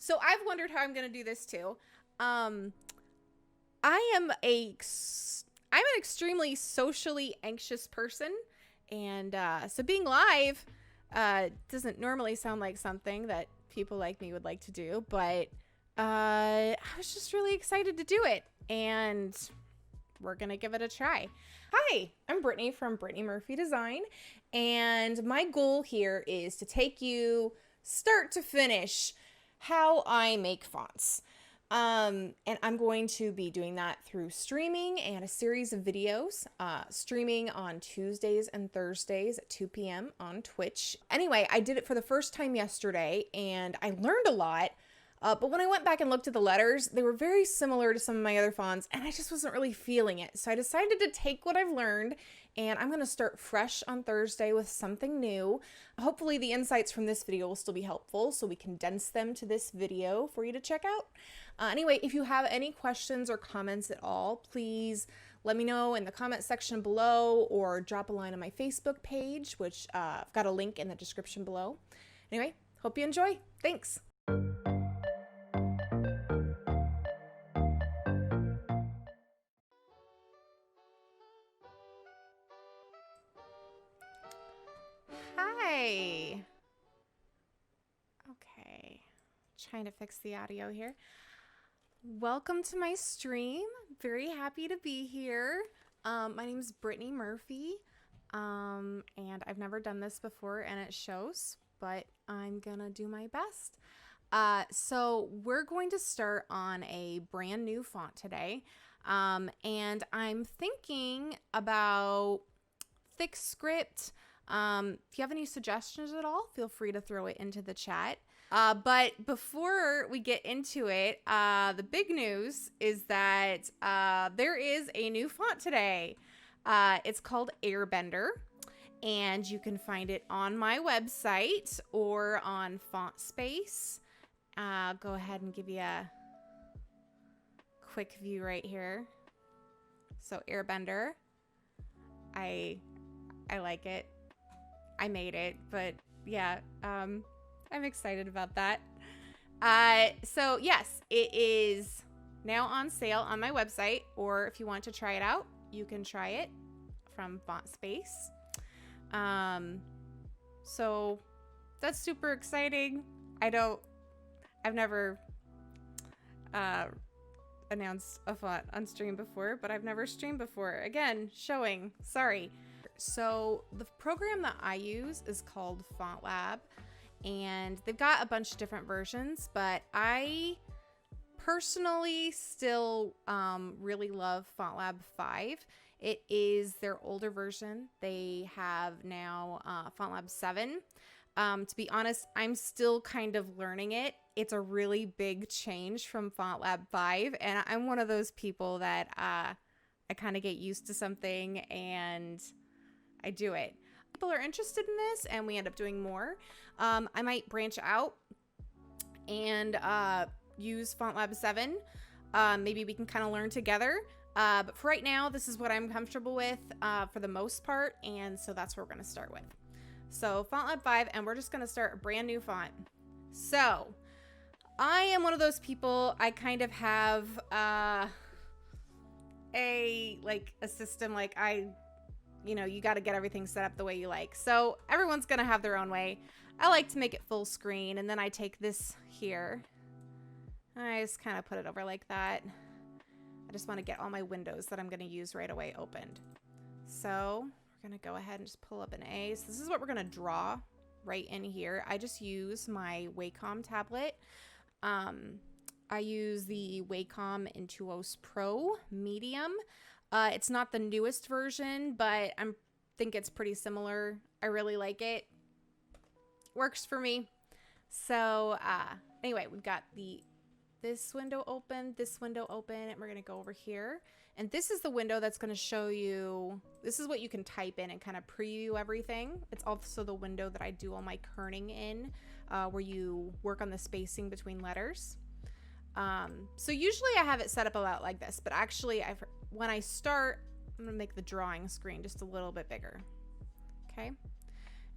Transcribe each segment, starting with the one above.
So I've wondered how I'm going to do this too. Um, I'm an extremely socially anxious person, and so being live doesn't normally sound like something that people like me would like to do, but I was just really excited to do it, and we're gonna give it a try. Hi, I'm Brittany from Brittany Murphy Design, and my goal here is to take you start to finish how I make fonts. And I'm going to be doing that through streaming and a series of videos, streaming on Tuesdays and Thursdays at 2 p.m. on Twitch. Anyway, I did it for the first time yesterday and I learned a lot. But when I went back and looked at the letters, they were very similar to some of my other fonts and I just wasn't really feeling it. So I decided to take what I've learned and I'm going to start fresh on Thursday with something new. Hopefully the insights from this video will still be helpful, so we condense them to this video for you to check out. Anyway, if you have any questions or comments at all, please let me know in the comment section below or drop a line on my Facebook page, which I've got a link in the description below. Anyway, hope you enjoy. Thanks. Hi. Okay, trying to fix the audio here. Welcome to my stream. Very happy to be here. My name is Brittany Murphy, and I've never done this before and it shows, but I'm gonna do my best. So we're going to start on a brand new font today, and I'm thinking about thick script. If you have any suggestions at all, feel free to throw it into the chat. But before we get into it, the big news is that there is a new font today. It's called Airbender, and you can find it on my website or on FontSpace. Go ahead and give you a quick view right here. So Airbender, I like it. I made it, but yeah, I'm excited about that. So yes, it is now on sale on my website, or if you want to try it out, you can try it from FontSpace. So that's super exciting. I've never announced a font on stream before, but I've never streamed before. Again, showing, sorry. So the program that I use is called FontLab, and they've got a bunch of different versions, but I personally still really love FontLab 5. It is their older version. They have now FontLab 7. To be honest, I'm still kind of learning it. It's a really big change from FontLab 5, and I'm one of those people that I kind of get used to something and I do it. People are interested in this and we end up doing more. I might branch out and use FontLab 7. Maybe we can kind of learn together. But for right now, this is what I'm comfortable with for the most part. And so that's what we're going to start with. So FontLab 5, and we're just going to start a brand new font. So I am one of those people, I kind of have a system, like you got to get everything set up the way you like. So everyone's going to have their own way. I like to make it full screen, and then I take this here. I just kind of put it over like that. I just want to get all my windows that I'm going to use right away opened. So we're going to go ahead and just pull up an A. So this is what we're going to draw right in here. I just use my Wacom tablet. I use the Wacom Intuos Pro Medium. It's not the newest version, but I think it's pretty similar. I really like it. Works for me. So anyway, we've got this window open, and we're going to go over here. And this is the window that's going to show you, this is what you can type in and kind of preview everything. It's also the window that I do all my kerning in, where you work on the spacing between letters. So usually I have it set up about like this, but actually when I start, I'm gonna make the drawing screen just a little bit bigger. Okay.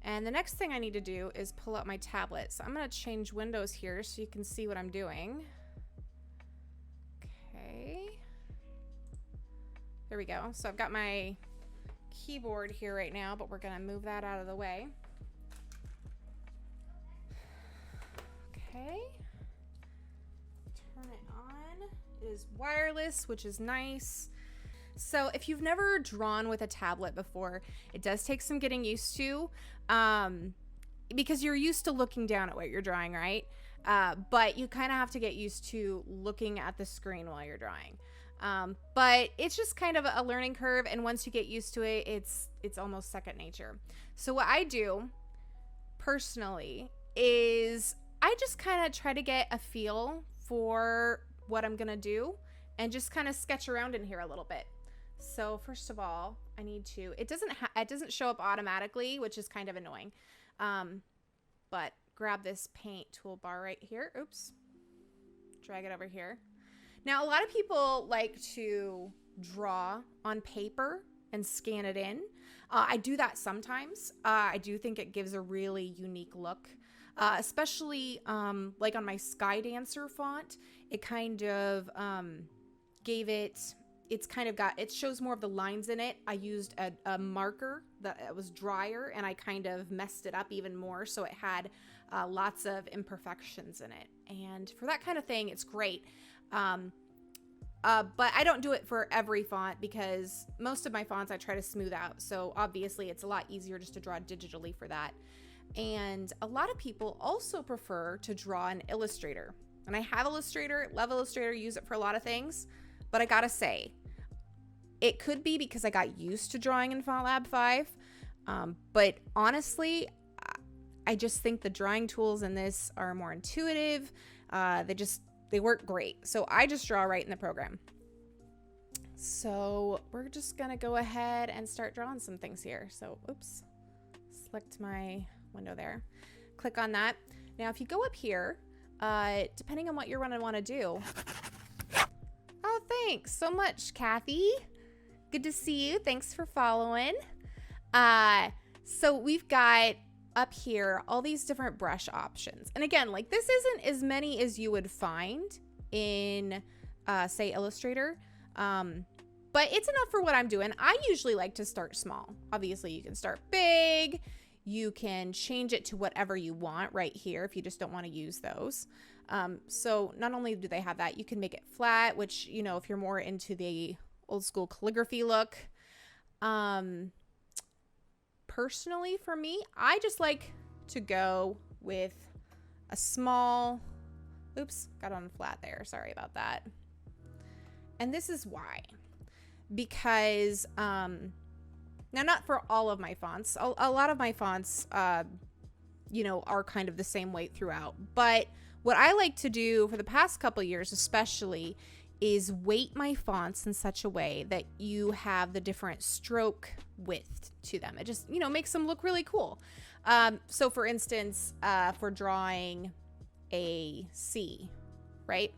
And the next thing I need to do is pull out my tablet. So I'm going to change windows here so you can see what I'm doing. Okay. There we go. So I've got my keyboard here right now, but we're going to move that out of the way. Okay. Turn it on. It is wireless, which is nice. So if you've never drawn with a tablet before, it does take some getting used to, because you're used to looking down at what you're drawing, right? But you kind of have to get used to looking at the screen while you're drawing. But it's just kind of a learning curve, and once you get used to it, it's almost second nature. So what I do personally is I just kind of try to get a feel for what I'm gonna do and just kind of sketch around in here a little bit. So first of all, I need to, it doesn't show up automatically, which is kind of annoying. But grab this paint toolbar right here. Oops. Drag it over here. Now, a lot of people like to draw on paper and scan it in. I do that sometimes. I do think it gives a really unique look, especially like on my Sky Dancer font. It kind of gave it, it's kind of got, it shows more of the lines in it. I used a marker that was drier, and I kind of messed it up even more, so it had lots of imperfections in it. And for that kind of thing, it's great. But I don't do it for every font, because most of my fonts I try to smooth out. So obviously it's a lot easier just to draw digitally for that. And a lot of people also prefer to draw in Illustrator. And I have Illustrator, love Illustrator, use it for a lot of things. But I gotta say, it could be because I got used to drawing in FontLab 5. But honestly, I just think the drawing tools in this are more intuitive. They work great. So I just draw right in the program. So we're just gonna go ahead and start drawing some things here. So, oops, select my window there. Click on that. Now, if you go up here, depending on what you're gonna wanna do. Oh, thanks so much, Kathy. Good to see you. Thanks for following. So we've got up here all these different brush options. And again, like, this isn't as many as you would find in, say, Illustrator. But it's enough for what I'm doing. I usually like to start small. Obviously, you can start big. You can change it to whatever you want right here if you just don't want to use those. So not only do they have that, you can make it flat, which, you know, if you're more into the old school calligraphy look. Personally, for me, I just like to go with a small, oops, got on flat there. Sorry about that. And this is why, because, now not for all of my fonts, a lot of my fonts, you know, are kind of the same weight throughout, but what I like to do for the past couple years, especially, is weight my fonts in such a way that you have the different stroke width to them. It just, you know, makes them look really cool. So for instance, for drawing a C, right?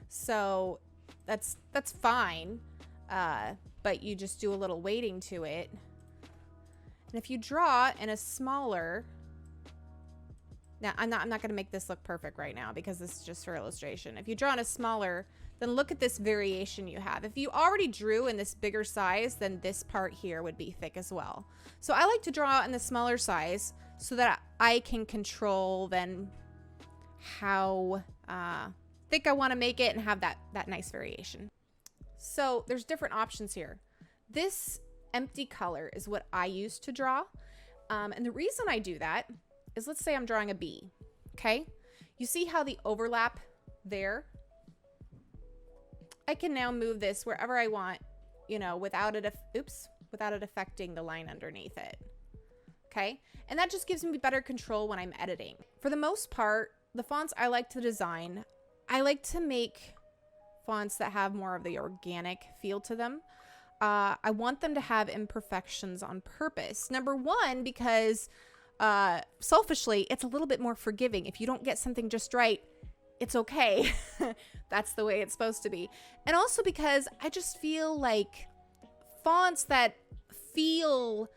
So that's fine. But you just do a little weighting to it. And if you draw in a smaller, now I'm not going to make this look perfect right now because this is just for illustration. If you draw in a smaller, then look at this variation you have. If you already drew in this bigger size, then this part here would be thick as well. So I like to draw in the smaller size so that I can control then how thick I want to make it and have that nice variation. So there's different options here. This empty color is what I use to draw. And the reason I do that is, let's say I'm drawing a bee, okay? You see how the overlap there? I can now move this wherever I want, you know, without it affecting the line underneath it, okay? And that just gives me better control when I'm editing. For the most part, the fonts I like to design, I like to make fonts that have more of the organic feel to them. I want them to have imperfections on purpose. Number one, because selfishly, it's a little bit more forgiving. If you don't get something just right, it's okay. That's the way it's supposed to be. And also because I just feel like fonts that feel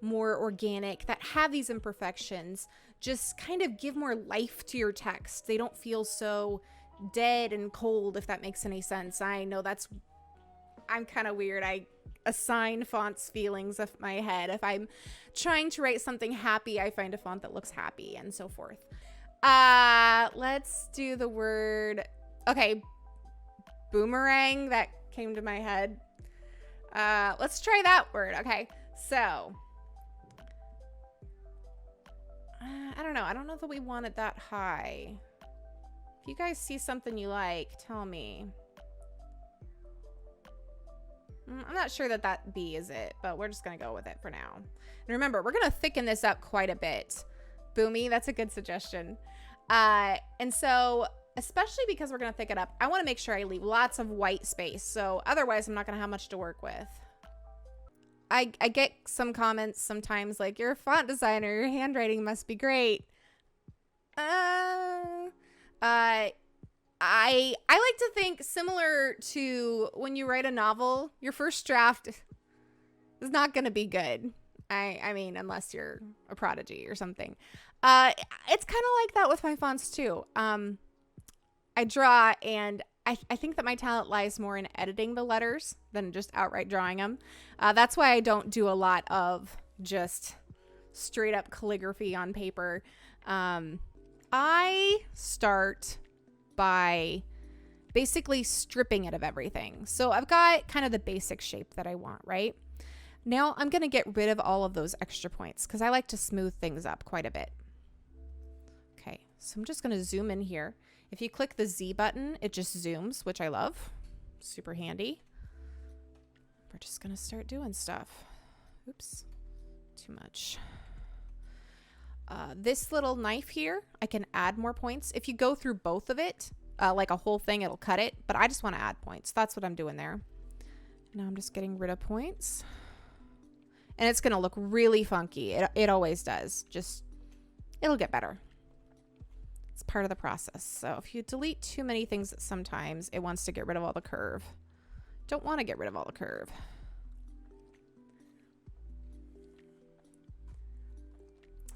more organic, that have these imperfections, just kind of give more life to your text. They don't feel so dead and cold, if that makes any sense. I know I'm kind of weird. I assign fonts feelings of my head. If I'm trying to write something happy, I find a font that looks happy, and so forth. Let's do the word, okay, boomerang. That came to my head. Let's try that word. Okay, so I don't know. I don't know that we want it that high. If you guys see something you like, tell me. I'm not sure that B is it, but we're just going to go with it for now. And remember, we're going to thicken this up quite a bit. Boomy, that's a good suggestion. And so, especially because we're going to thicken up, I want to make sure I leave lots of white space. So otherwise, I'm not going to have much to work with. I get some comments sometimes like, you're a font designer, your handwriting must be great. I like to think similar to when you write a novel, your first draft is not going to be good. I mean, unless you're a prodigy or something. It's kind of like that with my fonts too. I draw, and I think that my talent lies more in editing the letters than just outright drawing them. That's why I don't do a lot of just straight up calligraphy on paper. I start by basically stripping it of everything. So I've got kind of the basic shape that I want, right? Now I'm going to get rid of all of those extra points because I like to smooth things up quite a bit. Okay, so I'm just going to zoom in here. If you click the Z button, it just zooms, which I love. Super handy. We're just going to start doing stuff. Oops, too much. This little knife here, I can add more points. If you go through both of it, like a whole thing, it'll cut it. But I just want to add points. That's what I'm doing there. Now I'm just getting rid of points. And it's going to look really funky. It always does. Just, it'll get better. It's part of the process. So if you delete too many things sometimes, it wants to get rid of all the curve. Don't want to get rid of all the curve.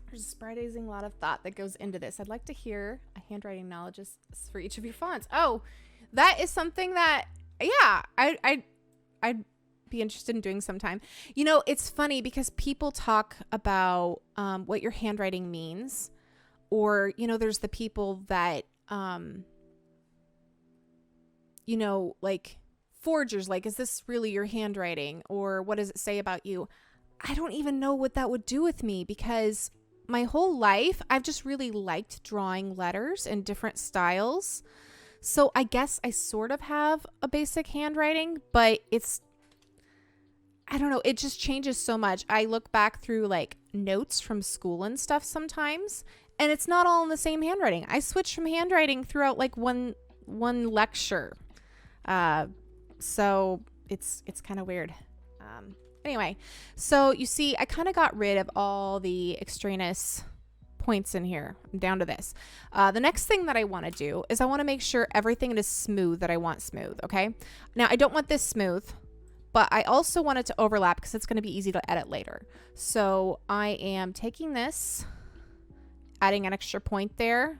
There's a surprising lot of thought that goes into this. I'd like to hear a handwriting knowledge for each of your fonts. Oh, that is something that, yeah, I'd be interested in doing sometime. You know, it's funny because people talk about what your handwriting means. Or, you know, there's the people that, you know, like forgers, like, is this really your handwriting? Or what does it say about you? I don't even know what that would do with me because my whole life, I've just really liked drawing letters in different styles. So I guess I sort of have a basic handwriting, but I don't know. It just changes so much. I look back through like notes from school and stuff sometimes, and it's not all in the same handwriting. I switched from handwriting throughout like one lecture. So it's kind of weird. Anyway, so you see, I kind of got rid of all the extraneous points in here. I'm down to this. The next thing that I want to do is I want to make sure everything is smooth that I want smooth. Okay. Now I don't want this smooth, but I also want it to overlap because it's going to be easy to edit later. So I am taking this, adding an extra point there.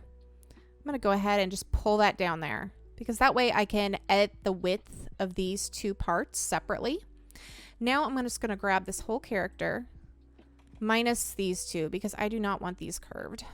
I'm going to go ahead and just pull that down there because that way I can edit the width of these two parts separately. Now I'm just going to grab this whole character minus these two because I do not want these curved.